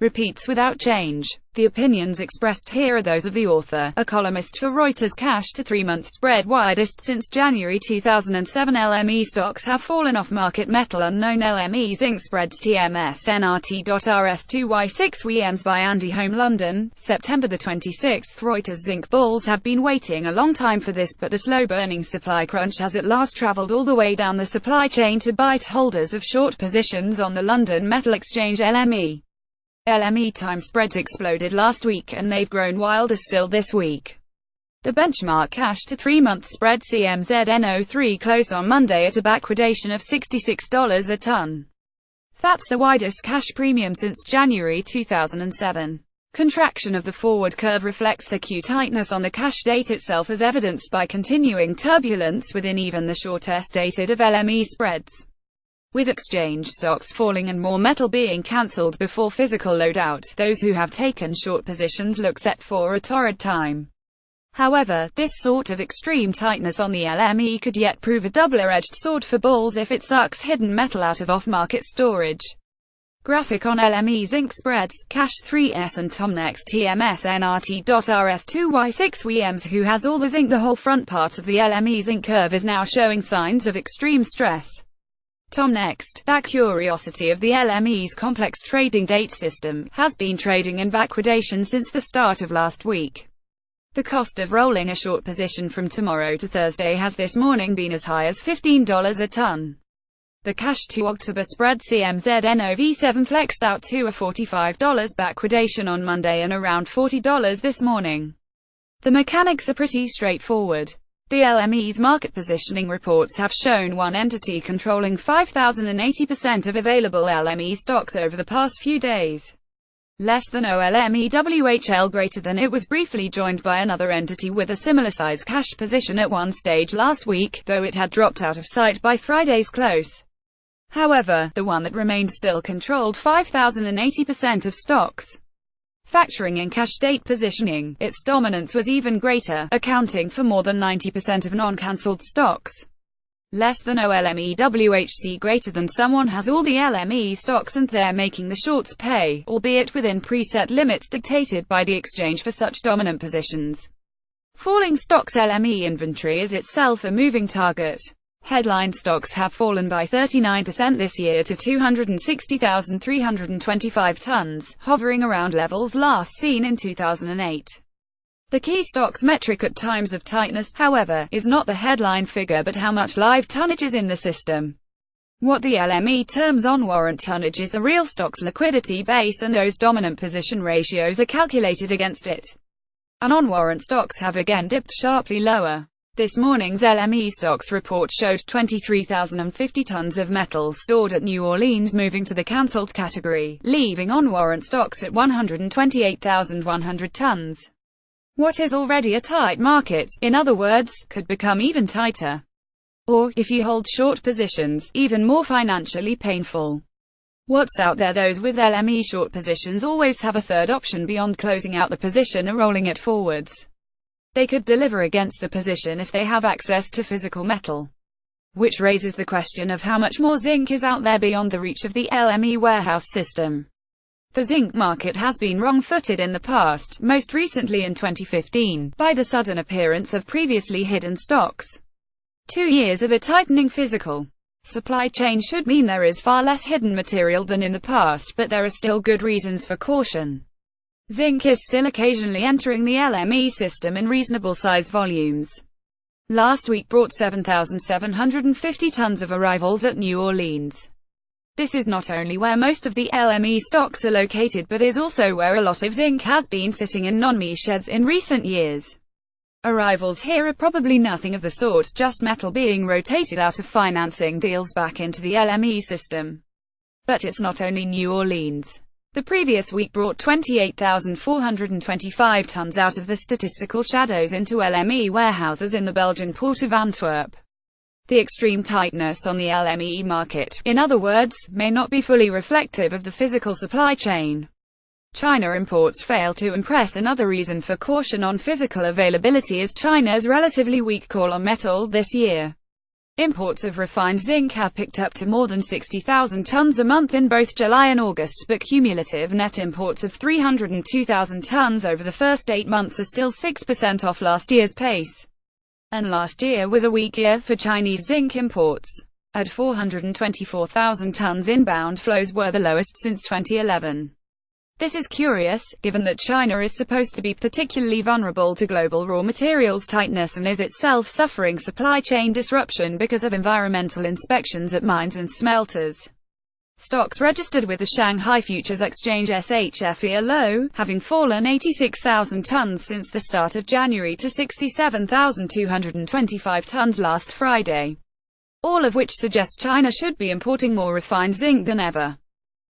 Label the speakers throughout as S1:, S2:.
S1: repeats without change. The opinions expressed here are those of the author, a columnist for Reuters. Cash to 3-month spread widest since January 2007. LME stocks have fallen off market. Metal unknown. LME zinc spreads. TMS NRT.RS2Y6 WEMs by Andy Home, London, September 26. Reuters. Zinc bulls have been waiting a long time for this, but the slow-burning supply crunch has at last travelled all the way down the supply chain to bite holders of short positions on the London Metal Exchange. LME time spreads exploded last week, and they've grown wilder still this week. The benchmark cash to 3-month spread CMZN03 closed on Monday at a backwardation of $66 a ton. That's the widest cash premium since January 2007. Contraction of the forward curve reflects acute tightness on the cash date itself, as evidenced by continuing turbulence within even the shortest dated of LME spreads. With exchange stocks falling and more metal being cancelled before physical loadout, those who have taken short positions look set for a torrid time. However, this sort of extreme tightness on the LME could yet prove a double-edged sword for bulls if it sucks hidden metal out of off-market storage. Graphic on LME zinc spreads, Cash 3S and Tomnex TMS NRT.RS2Y6 WEMs. Who has all the zinc? The whole front part of the LME zinc curve is now showing signs of extreme stress. Tomnext, that curiosity of the LME's complex trading date system, has been trading in backwardation since the start of last week. The cost of rolling a short position from tomorrow to Thursday has this morning been as high as $15 a ton. The cash to October spread CMZNOV7 flexed out to a $45 backwardation on Monday and around $40 this morning. The mechanics are pretty straightforward. The LME's market positioning reports have shown one entity controlling 5,080% of available LME stocks over the past few days. Less than OLME WHL greater than it was briefly joined by another entity with a similar size cash position at one stage last week, though it had dropped out of sight by Friday's close. However, the one that remained still controlled 5,080% of stocks. Factoring in cash date positioning, its dominance was even greater, accounting for more than 90% of non-cancelled stocks. Less than OLME WHC greater than someone has all the LME stocks and they're making the shorts pay, albeit within preset limits dictated by the exchange for such dominant positions. Falling stocks. LME inventory is itself a moving target. Headline stocks have fallen by 39% this year to 260,325 tons, hovering around levels last seen in 2008. The key stocks metric at times of tightness, however, is not the headline figure but how much live tonnage is in the system. What the LME terms on-warrant tonnage is the real stock's liquidity base, and those dominant position ratios are calculated against it. And on-warrant stocks have again dipped sharply lower. This morning's LME stocks report showed 23,050 tons of metal stored at New Orleans moving to the cancelled category, leaving on-warrant stocks at 128,100 tons. What is already a tight market, in other words, could become even tighter. Or, if you hold short positions, even more financially painful. What's out there? Those with LME short positions always have a third option beyond closing out the position or rolling it forwards. They could deliver against the position if they have access to physical metal. Which raises the question of how much more zinc is out there beyond the reach of the LME warehouse system. The zinc market has been wrong-footed in the past, most recently in 2015, by the sudden appearance of previously hidden stocks. 2 years of a tightening physical supply chain should mean there is far less hidden material than in the past, but there are still good reasons for caution. Zinc is still occasionally entering the LME system in reasonable size volumes. Last week brought 7,750 tons of arrivals at New Orleans. This is not only where most of the LME stocks are located but is also where a lot of zinc has been sitting in non-me sheds in recent years. Arrivals here are probably nothing of the sort, just metal being rotated out of financing deals back into the LME system. But it's not only New Orleans. The previous week brought 28,425 tons out of the statistical shadows into LME warehouses in the Belgian port of Antwerp. The extreme tightness on the LME market, in other words, may not be fully reflective of the physical supply chain. China imports fail to impress. Another reason for caution on physical availability is China's relatively weak call on metal this year. Imports of refined zinc have picked up to more than 60,000 tons a month in both July and August, but cumulative net imports of 302,000 tons over the first 8 months are still 6% off last year's pace. And last year was a weak year for Chinese zinc imports. At 424,000 tons, inbound flows were the lowest since 2011. This is curious, given that China is supposed to be particularly vulnerable to global raw materials tightness and is itself suffering supply chain disruption because of environmental inspections at mines and smelters. Stocks registered with the Shanghai Futures Exchange (SHFE) are low, having fallen 86,000 tons since the start of January to 67,225 tons last Friday. All of which suggests China should be importing more refined zinc than ever.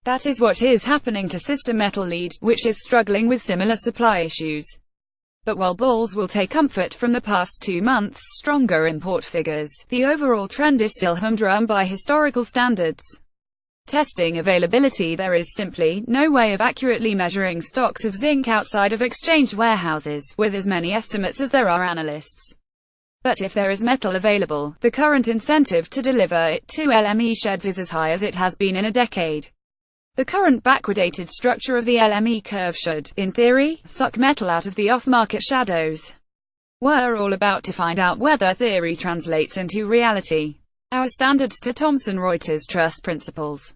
S1: That is what is happening to sister metal lead, which is struggling with similar supply issues. But while bulls will take comfort from the past 2 months' stronger import figures, the overall trend is still humdrum by historical standards. Testing availability: there is simply no way of accurately measuring stocks of zinc outside of exchange warehouses, with as many estimates as there are analysts. But if there is metal available, the current incentive to deliver it to LME sheds is as high as it has been in a decade. The current backwardated structure of the LME curve should, in theory, suck metal out of the off-market shadows. We're all about to find out whether theory translates into reality. Our standards to Thomson Reuters Trust Principles.